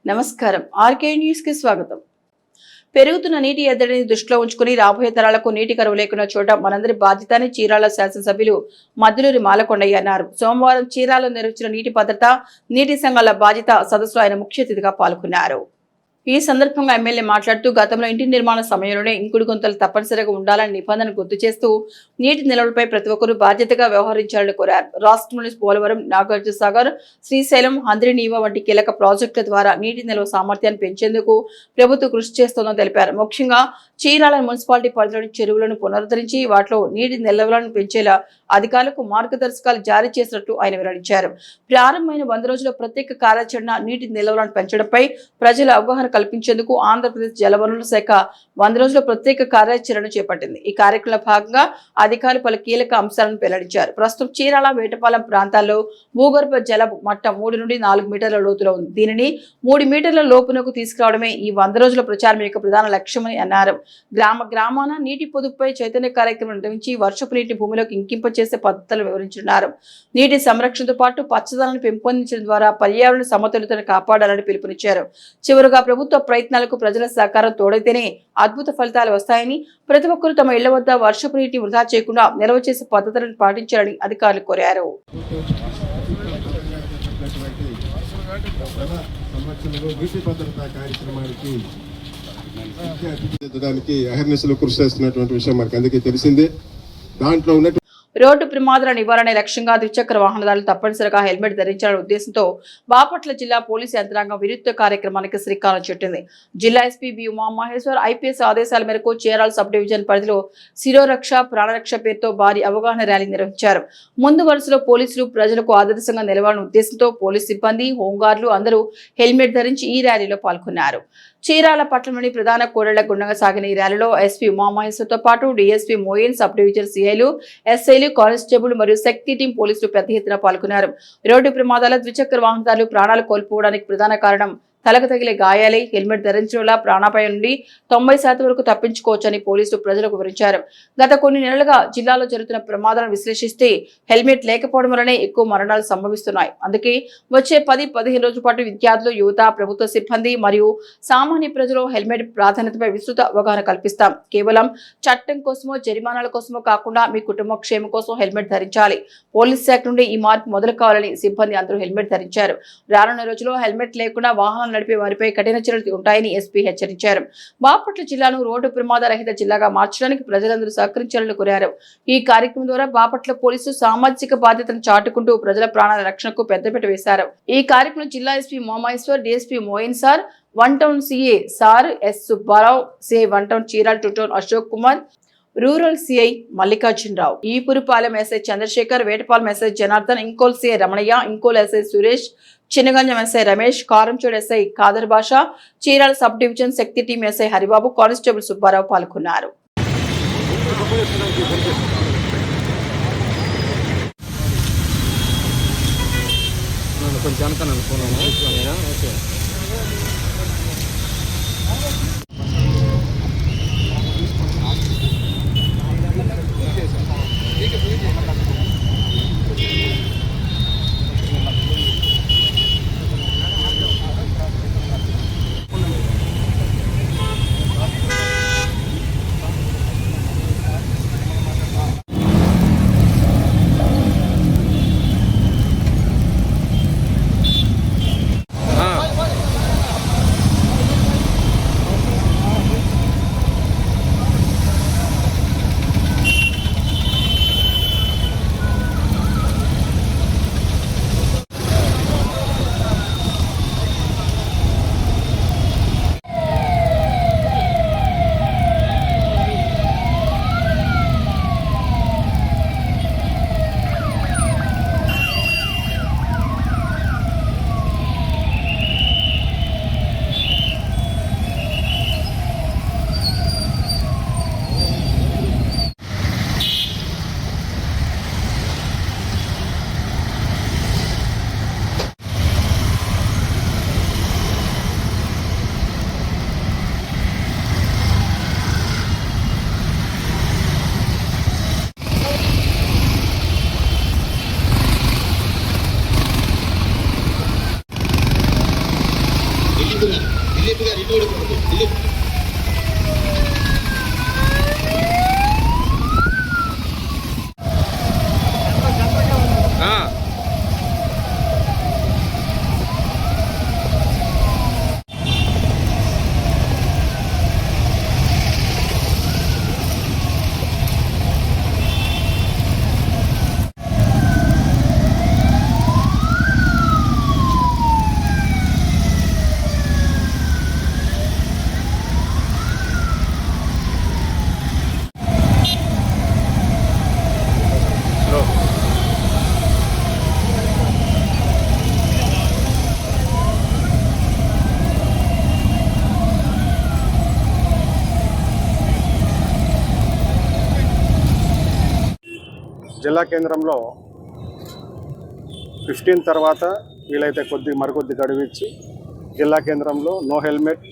నమస్కారం RK news కి స్వాగతం. పెరుగుతున్న నీటి ఎద్దడిని దృష్టిలో ఉంచుకుని రాబోయే తరాలకు నీటి కరువు లేకుండా చూడటం మనందరి బాధ్యత అని చీరాల శాసనసభ్యులు మద్దులూరి మాలకొండయ్య అన్నారు. సోమవారం చీరాలలో నిర్వహించిన నీటి భద్రత, నీటి సంఘాల బాధ్యత సదస్సులో ఆయన ముఖ్య అతిథిగా పాల్గొన్నారు. ఈ సందర్భంగా ఎమ్మెల్యే మాట్లాడుతూ గతంలో ఇంటి నిర్మాణ సమయంలోనే ఇంకుడు గుంతలు తప్పనిసరిగా ఉండాలని నిబంధన గుర్తు చేస్తూ నీటి నిల్వలపై ప్రతి ఒక్కరూ బాధ్యతగా వ్యవహరించాలని కోరారు. రాష్ట్రంలోని పోలవరం, నాగార్జునసాగర్, శ్రీశైలం, హంద్రీనీవా వంటి కీలక ప్రాజెక్టుల ద్వారా నీటి నిల్వ సామర్థ్యాన్ని పెంచేందుకు ప్రభుత్వం కృషి చేస్తోందని తెలిపారు. ముఖ్యంగా చీరాల మున్సిపాలిటీ పరిధిలోని చెరువులను పునరుద్ధరించి వాటిలో నీటి నిల్వలను పెంచేలా అధికారులకు మార్గదర్శకాలు జారీ చేసినట్టు ఆయన వెల్లడించారు. ప్రారంభమైన 100 రోజుల ప్రత్యేక కార్యాచరణ నీటి నిల్వలను పెంచడంపై ప్రజల అవగాహన కల్పించేందుకు ఆంధ్రప్రదేశ్ జలవనరుల శాఖ 100 రోజుల ప్రత్యేక కార్యాచరణ చేపట్టింది. ఈ కార్యక్రమంలో భాగంగా అధికారులు పలు కీలక అంశాలను వెల్లడించారు. ప్రస్తుతం చీరాల, వేటపాలెం ప్రాంతాల్లో భూగర్భ జల మట్టం 3 నుండి 4 మీటర్ల లోతులో ఉంది. దీనిని 3 మీటర్ల లోపునకు తీసుకురావడమే ఈ 100 రోజుల ప్రచారం యొక్క ప్రధాన లక్ష్యమని అన్నారు. గ్రామాన నీటి పొదుపుపై చైతన్య కార్యక్రమం నిర్వహించి వర్షపు నీటి భూమిలోకి ఇంకింప చేసే పద్ధతులు వివరించున్నారు. నీటి సంరక్షణతో పాటు పచ్చదనాన్ని పెంపొందించడం ద్వారా పర్యావరణ సమతుల్యతను కాపాడాలని పిలుపునిచ్చారు. చివరగా ప్రభుత్వ ప్రయత్నాలకు ప్రజల సహకారం తోడైతేనే అద్భుత ఫలితాలు వస్తాయని, ప్రతి ఒక్కరూ తమ ఇళ్ల వద్ద వర్షపు నీటిని వృధా చేయకుండా నిల్వ చేసే పద్ధతులను పాటించాలని అధికారులు కోరారు. కృషి చేస్తున్నటువంటి విషయం మనకు అందరికీ తెలిసిందే. దాంట్లో ఉన్న రోడ్డు ప్రమాదాల నివారణ లక్ష్యంగా ద్విచక్ర వాహనదారులు తప్పనిసరిగా హెల్మెట్ ధరించాలనే ఉద్దేశంతో బాపట్ల జిల్లా పోలీసు యంత్రాంగం వినూత్న కార్యక్రమానికి శ్రీకారం చుట్టింది. జిల్లా ఎస్పీ బి ఉమామహేశ్వర్ ఐపీఎస్ ఆదేశాల మేరకు చీరాల సబ్ డివిజన్ పరిధిలో శిరోరక్ష, ప్రాణరక్ష పేరుతో భారీ అవగాహన ర్యాలీ నిర్వహించారు. ముందు వరుసలో పోలీసులు ప్రజలకు ఆదర్శంగా నిలవాలనే ఉద్దేశంతో పోలీసు సిబ్బంది, హోంగార్డులు అందరూ హెల్మెట్ ధరించి ఈ ర్యాలీలో పాల్గొన్నారు. చీరాల పట్టణంలోని ప్రధాన కూడళ్ల గుండంగా సాగిన ఈ ర్యాలీలో ఎస్పీ ఉమామహేశ్వర్తో పాటు డీఎస్పీ మోయిన్, సబ్ డివిజన్ సిఐలు, ఎస్ఐలు, కానిస్టేబుల్ మరియు శక్తి టీం పోలీసులు పెద్ద ఎత్తున పాల్గొన్నారు. రోడ్డు ప్రమాదాల ద్విచక్ర వాహనదారులు ప్రాణాలు కోల్పోవడానికి ప్రధాన కారణం తలకు తగిలే గాయాలే. హెల్మెట్ ధరించడం వల్ల ప్రాణాపాయం నుండి 90% వరకు తప్పించుకోవచ్చని పోలీసులు ప్రజలకు వివరించారు. గత కొన్ని నెలలుగా జిల్లాలో జరుగుతున్న ప్రమాదాలను విశ్లేషిస్తే హెల్మెట్ లేకపోవడం వల్లనే ఎక్కువ మరణాలు సంభవిస్తున్నాయి. అందుకే వచ్చే 10-15 రోజుల పాటు విద్యార్థులు, యువత, ప్రభుత్వ సిబ్బంది మరియు సామాన్య ప్రజలు హెల్మెట్ ప్రాధాన్యతపై విస్తృత అవగాహన కల్పిస్తాం. కేవలం చట్టం కోసమో, జరిమానాల కోసమో కాకుండా మీ కుటుంబ క్షేమం కోసం హెల్మెట్ ధరించాలి. పోలీస్ శాఖ నుండి ఈ మార్పు మొదలు కావాలని సిబ్బంది అందరూ హెల్మెట్ ధరించారు. రానున్న రోజుల్లో హెల్మెట్ లేకుండా వాహనాలు నడిపే వారిపై కఠిన చర్యలు ఉంటాయని ఎస్పీ హెచ్చరించారు. బాపట్ల జిల్లాను రోడ్డు ప్రమాద రహిత జిల్లాగా మార్చడానికి ప్రజలందరూ సహకరించాలని కోరారు. ఈ కార్యక్రమం ద్వారా బాపట్ల పోలీసు సామాజిక బాధ్యతను చాటుకుంటూ ప్రజల ప్రాణాల రక్షణకు పెద్దపీట వేశారు. ఈ కార్యక్రమంలో జిల్లా SP Umamaheshwar, DSP Moin sir, 1 town CI sir S Subbarao, CI 1 town Chirala 2 town Ashok Kumar, rural CI Mallikarjunarao, Epurupalem SI Chandrasekhar, Vetapalem SI Janardhan, Inkol CI Ramanaiah, Inkol SI Suresh, Chinnaganjam SI Ramesh, Karamchedu SI Khadar Basha, Chirala sub division Shakti team SI Haribabu, constable Subbarao పాల్గొన్నారు. జిల్లా కేంద్రంలో 15 తర్వాత వీలైతే మరికొద్ది గడువు ఇచ్చి జిల్లా కేంద్రంలో నో హెల్మెట్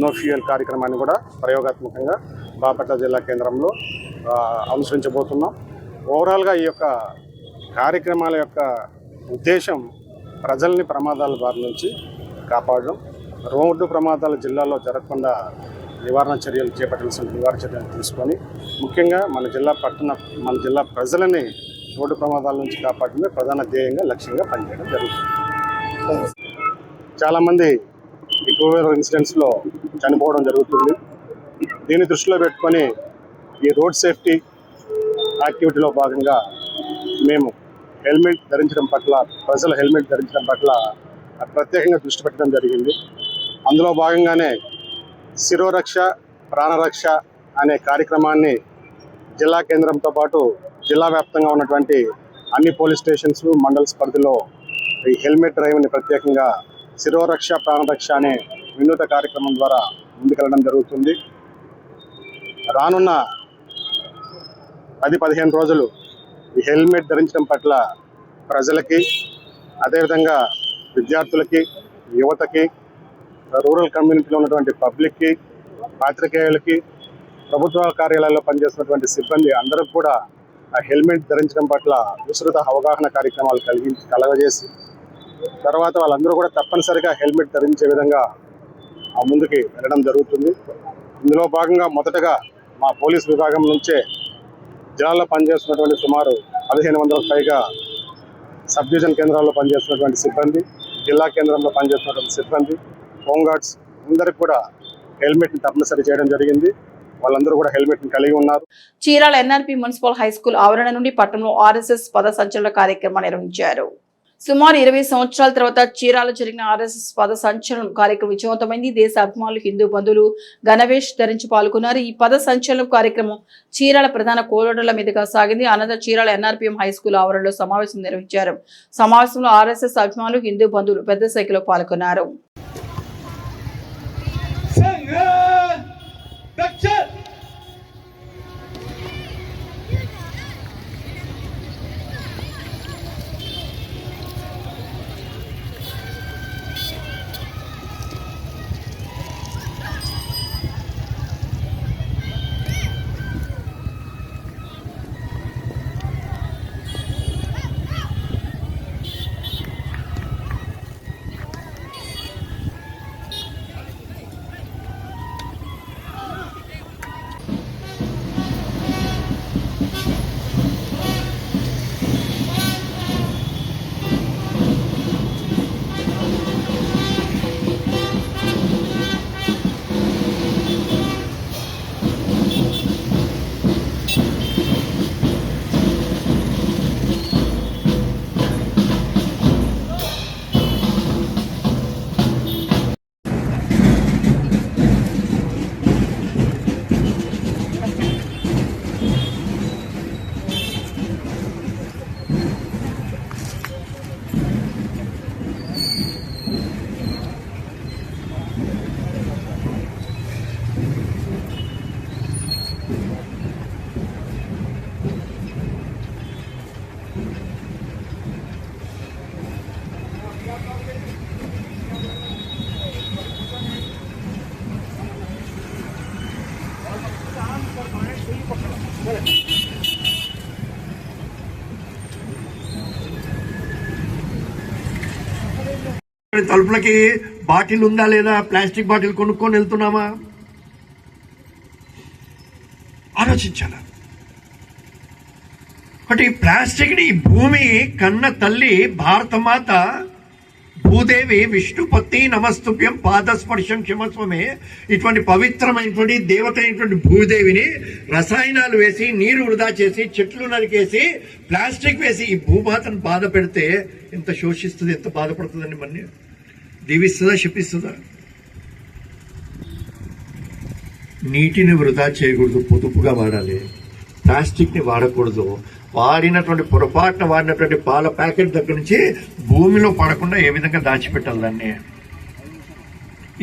నో ఫ్యూయల్ కార్యక్రమాన్ని కూడా ప్రయోగాత్మకంగా బాపట్ల జిల్లా కేంద్రంలో అనుసరించబోతున్నాం. ఓవరాల్గా ఈ యొక్క కార్యక్రమాల యొక్క ఉద్దేశం ప్రజల్ని ప్రమాదాల బారి నుంచి కాపాడడం, రోడ్డు ప్రమాదాలు జిల్లాలో జరగకుండా నివారణ చర్యలు తీసుకొని ముఖ్యంగా మన జిల్లా ప్రజలని రోడ్డు ప్రమాదాల నుంచి కాపాడడమే ప్రధాన ధ్యేయంగా లక్ష్యంగా పనిచేయడం జరుగుతుంది. చాలామంది ఈ 2-వీలర్ ఇన్సిడెంట్స్లో చనిపోవడం జరుగుతుంది. దీన్ని దృష్టిలో పెట్టుకొని ఈ రోడ్ సేఫ్టీ యాక్టివిటీలో భాగంగా మేము హెల్మెట్ ధరించడం పట్ల ప్రజలు హెల్మెట్ ధరించడం పట్ల ప్రత్యేకంగా దృష్టి పెట్టడం జరిగింది. అందులో భాగంగానే శిరోరక్ష ప్రాణరక్ష అనే కార్యక్రమాన్ని జిల్లా కేంద్రంతో పాటు జిల్లా వ్యాప్తంగా ఉన్నటువంటి అన్ని పోలీస్ స్టేషన్స్ మండల్స్ పరిధిలో ఈ హెల్మెట్ డ్రైవ్ని ప్రత్యేకంగా శిరోరక్ష ప్రాణరక్ష అనే వినూత కార్యక్రమం ద్వారా ముందుకెళ్ళడం జరుగుతుంది. రానున్న 10-15 రోజులు ఈ హెల్మెట్ ధరించడం పట్ల ప్రజలకి, అదేవిధంగా విద్యార్థులకి, యువతకి, రూరల్ కమ్యూనిటీలో ఉన్నటువంటి పబ్లిక్కి, పాత్రికేయులకి, ప్రభుత్వ కార్యాలయాల్లో పనిచేస్తున్నటువంటి సిబ్బంది అందరికి కూడా ఆ హెల్మెట్ ధరించడం పట్ల విస్తృత అవగాహన కార్యక్రమాలు కలగజేసి తర్వాత వాళ్ళందరూ కూడా తప్పనిసరిగా హెల్మెట్ ధరించే విధంగా ముందుకి వెళ్ళడం జరుగుతుంది. ఇందులో భాగంగా మొదటగా మా పోలీస్ విభాగం నుంచే జిల్లాలో పనిచేస్తున్నటువంటి సుమారు 1500కు పైగా సబ్ డివిజన్ కేంద్రాల్లో పనిచేస్తున్నటువంటి సిబ్బంది, జిల్లా కేంద్రంలో పనిచేస్తున్నటువంటి సిబ్బంది, హోంగార్డ్స్ అందరికి కూడా హెల్మెట్ని తప్పనిసరి చేయడం జరిగింది. వాళ్ళందరూ కూడా హెల్మెట్ని కలిగి ఉన్నారు. Chirala NRP municipal high school ఆవరణ నుండి పట్టణంలో RSS పద సంచలన కార్యక్రమం నిర్వహించారు. సుమారు 20 సంవత్సరాల తర్వాత చీరాల జరిగిన RSS పద సంచలనం కార్యక్రమం విజయవంతమైంది. దేశ అభిమానులు, హిందూ బంధువులు గణవేష్ ధరించి పాల్గొన్నారు. ఈ పద సంచలనం కార్యక్రమం చీరాల ప్రధాన కోడళ్ల మీదుగా సాగింది. అనంతరం చీరాల NRPM హై స్కూల్ ఆవరణలో సమావేశం నిర్వహించారు. సమావేశంలో RSS అభిమానులు, హిందూ బంధువులు పెద్ద సంఖ్యలో పాల్గొన్నారు. తలుపులకి బాటిల్ ఉందా లేదా, ప్లాస్టిక్ బాటిల్ కొనుక్కొని వెళ్తున్నామా ఆలోచించాలి. ఒకటి ప్లాస్టిక్ని భూమి కన్న తల్లి భారతమాత భూదేవి విష్ణుపత్ని నమస్తుభ్యం పాదస్పర్శం క్షమస్వమే ఇటువంటి పవిత్రమైనటువంటి దేవత అయినటువంటి భూదేవిని రసాయనాలు వేసి, నీరు వృధా చేసి, చెట్లు నరికేసి, ప్లాస్టిక్ వేసి ఈ భూమాతను బాధ పెడితే ఎంత శోషిస్తుంది, ఎంత బాధపడుతుందండి. మన దీవిస్తుందా, శపిస్తుందా? నీటిని వృధా చేయకూడదు, పొదుపుగా వాడాలి. ప్లాస్టిక్ని వాడకూడదు. వాడినటువంటి పొరపాటున వాడినటువంటి పాల ప్యాకెట్ దగ్గర నుంచి భూమిలో పడకుండా ఏ విధంగా దాచిపెట్టాలి, దాన్ని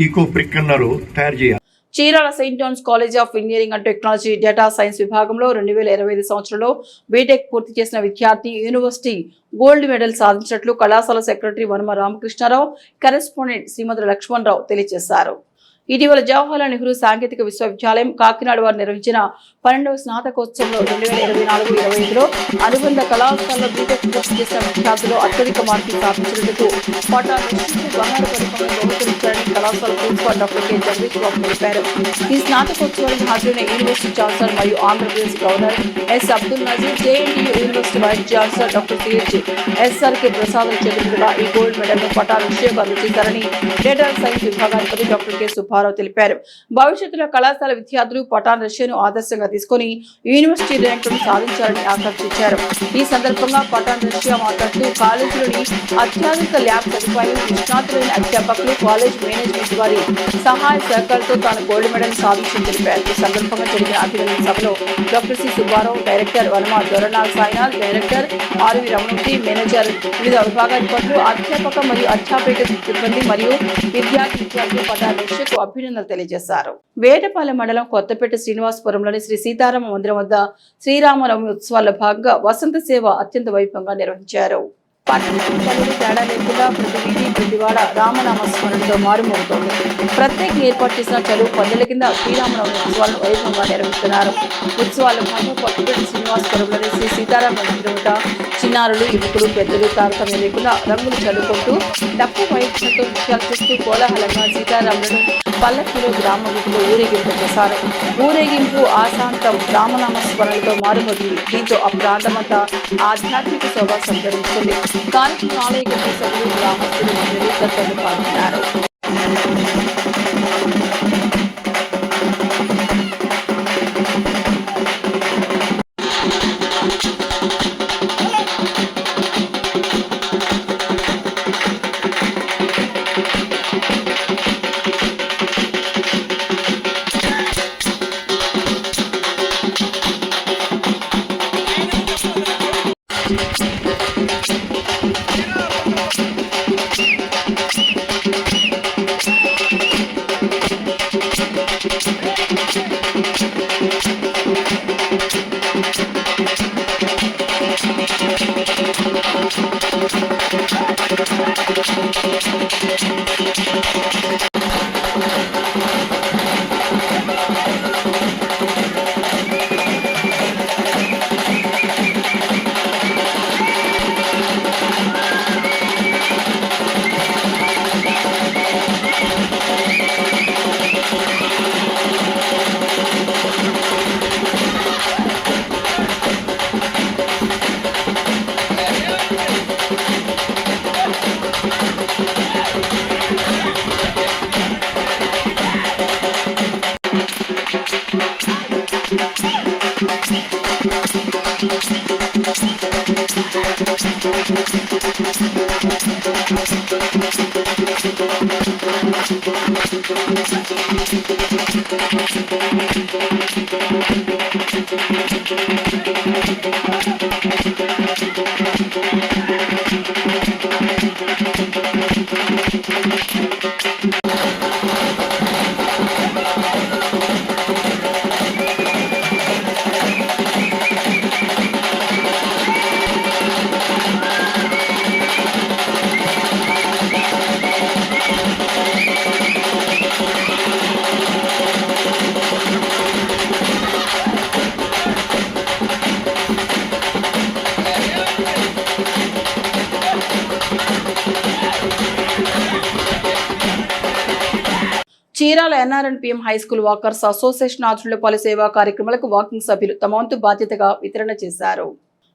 ఈకో బ్రిక్ అన్నారు తయారు చేయాలి. Chirala Saint Johne's college of engineering and technology data science విభాగంలో 2025 సంవత్సరంలో బీటెక్ పూర్తి చేసిన విద్యార్థి యూనివర్సిటీ గోల్డ్ మెడల్ సాధించినట్లు కళాశాల సెక్రటరీ వనమ రామకృష్ణారావు, కరెస్పాండెంట్ శ్రీమతి లక్ష్మణరావు తెలియజేశారు. ఇటీవల జవహర్లాల్ నెహ్రూ సాంకేతిక విశ్వవిద్యాలయం కాకినాడ వారు నిర్వహించిన 12వ స్నాతకోత్సవంలో 2024-25లో అనుబంధ కళాశాలలో బీటెక్ పూర్తి చేసిన విద్యార్థులు అత్యధిక మార్కులు సాధించినందుకు బంగారు పథకంలో బహుకరించారని కళాశాల principal doctor K Jagadish Babu తెలిపారు. ఈ స్నాతకోత్సవానికి హాజరైన యూనివర్సిటీ ఛాన్సలర్ మరియు Andhra Pradesh governor S Abdul Nazeer, JNTU university vice chancellor doctor CHSRK Prasad చేతులుగా ఈ గోల్డ్ మెడల్ను పటాల విషయం అందజేశారని డేటా సైన్స్ విభాగాధిపతి డాక్టర్ కె సుబ్బారావు తెలిపారు. భవిష్యత్తులో కళాశాల విద్యార్థులు పటాన్ రష్యాను ఆదర్శంగా తీసుకుని యూనివర్సిటీ ర్యాంకులను సాధించాలని ఆకాంక్షించారు. ఈ సందర్భంగా పటాన్ రష్యా మాట్లాడుతూ కాలేజీలోని అత్యాధునిక ల్యాబ్ సదుపాయం, నిష్ణాతులైన అధ్యాపకులు, కాలేజ్ మేనేజ్మెంట్ వారి సహాయ సహకారంతో తాను గోల్డ్ మెడల్ సాధించిందని తెలిపారు. ఈ సందర్భంగా జరిగిన అభినందన సభలో doctor C Subbarao, director Vanama Doranal Sainath, director RV Ramanamurthy, manager, వివిధ విభాగాధిపతులు, అధ్యాపక మరియు అధ్యాపక సిబ్బంది మరియు విద్యార్థులు పటాన్ రష్యాకు అభినందనలు తెలియజేశారు. వేటపాలెం మండలం కొత్తపేట శ్రీనివాసపురంలోని శ్రీ సీతారామ మందిరం వద్ద శ్రీరామనవమి ఉత్సవాల్లో భాగంగా వసంత సేవ అత్యంత వైభవంగా నిర్వహించారు. పట్టణంలో తేడా లేకుండా ప్రతి వీధి ప్రతివాడ రామనామ స్మరణతో మారుమోగుతోంది. ప్రత్యేకంగా ఏర్పాటు చేసిన చదువు పందుల కింద శ్రీరామనవమి ఉత్సవాలను వైభవంగా నిర్వహిస్తున్నారు. ఉత్సవాల భాగంగా కొత్తపేట శ్రీనివాసపురంలోని శ్రీ సీతారామ మందిరం వద్ద చిన్నారులు, యువకులు, పెద్దలు తారతమ్యం లేకుండా రంగులు చల్లుకుంటూ డప్పు వాయిద్యంతో నృత్యాలు చేస్తూ కోలాహలంగా సీతారాములను పల్లకిలో గ్రామ వీధిలో ఊరేగింపు చేశారు. ఊరేగింపు ఆశాంతం రామనామ స్మరణతో మారుమోగింది. దీంతో ఆ ప్రాంతమంతా ఆధ్యాత్మిక శోభ సంతరించుకుంది. కార్యక్రమం ఆలయ కమిటీ సభ్యులు, గ్రామస్తులు, మంత్రులు తదితరులు పాల్గొన్నారు. Chirala NRNPM high school walkers association ఆధ్వర్యంలో పలు సేవా కార్యక్రమాలకు వాకింగ్ సభ్యులు తమ వంతు బాధ్యతగా వితరణ చేశారు.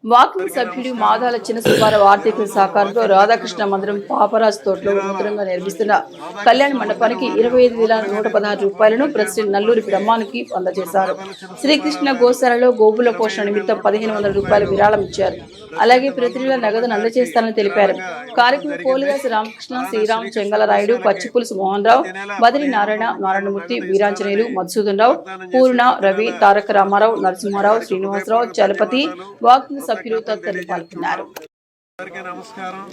వాకింగ్ సభ్యులు మాదాల చిన్న సుబ్బారావు ఆర్థిక సహకారంతో రాధాకృష్ణ మందిరం పాపరాజ్ తోటలో నూతనంగా నిర్మిస్తున్న కళ్యాణ మండపానికి 25,116 రూపాయలను ప్రెసిడెంట్ నల్లూరి బ్రహ్మానికి అందజేశారు. శ్రీకృష్ణ గోశాలలో గోవుల పోషణ నిమిత్తం 1,500 రూపాయలు విరాళం ఇచ్చారు. అలాగే ప్రతి నెల నగదును అందజేస్తానని తెలిపారు. కార్యక్రమం పోలిదాసి రామకృష్ణ, శ్రీరామ్, చెంగలరాయుడు, పచ్చిపులుసు మోహన్ రావు, బదిరి నారాయణ, నారాయణమూర్తి, వీరాంజనేయులు, మధుసూదన్ రావు, పూర్ణ, రవి, తారక రామారావు, నరసింహారావు, శ్రీనివాసరావు, చలపతి, వాకింగ్ సభ్యులు తదితరులు పాల్గొన్నారు. నమస్కారం.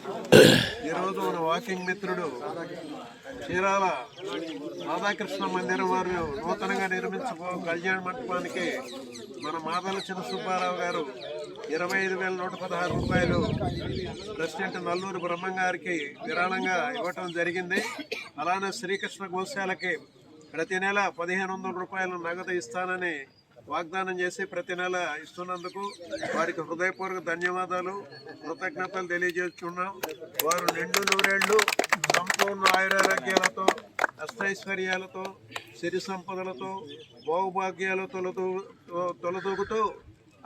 ఈరోజు మన వాకింగ్ మిత్రుడు చీరాల రాధాకృష్ణ మందిరం వారు నూతనంగా నిర్మించబో కళ్యాణ మంటపానికి మన మాదల చిన్న సుబ్బారావు గారు 25,116 రూపాయలు ప్రెసిడెంట్ నల్లూరు బ్రహ్మం గారికి విరాళంగా ఇవ్వటం జరిగింది. అలానే శ్రీకృష్ణ గోశాలకి ప్రతి నెల 1,500 రూపాయలు నగదు ఇస్తానని వాగ్దానం చేసి ప్రతి నెల ఇస్తున్నందుకు వారికి హృదయపూర్వక ధన్యవాదాలు, కృతజ్ఞతలు తెలియజేస్తున్నాం. వారు నిండు నూరేళ్లు సంపూర్ణ ఆయురారోగ్యాలతో, అష్టైశ్వర్యాలతో, సిరి సంపదలతో, భోగభాగ్యాలతో తొలతూగుతూ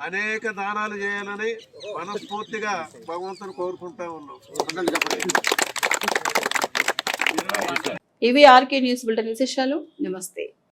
అనేక దానాలు చేయాలని మనస్ఫూర్తిగా భగవంతుని కోరుకుంటా ఉన్నాం. ఇవి ఆర్కే న్యూస్ బులెటిన్ విశేషాలు. నమస్తే.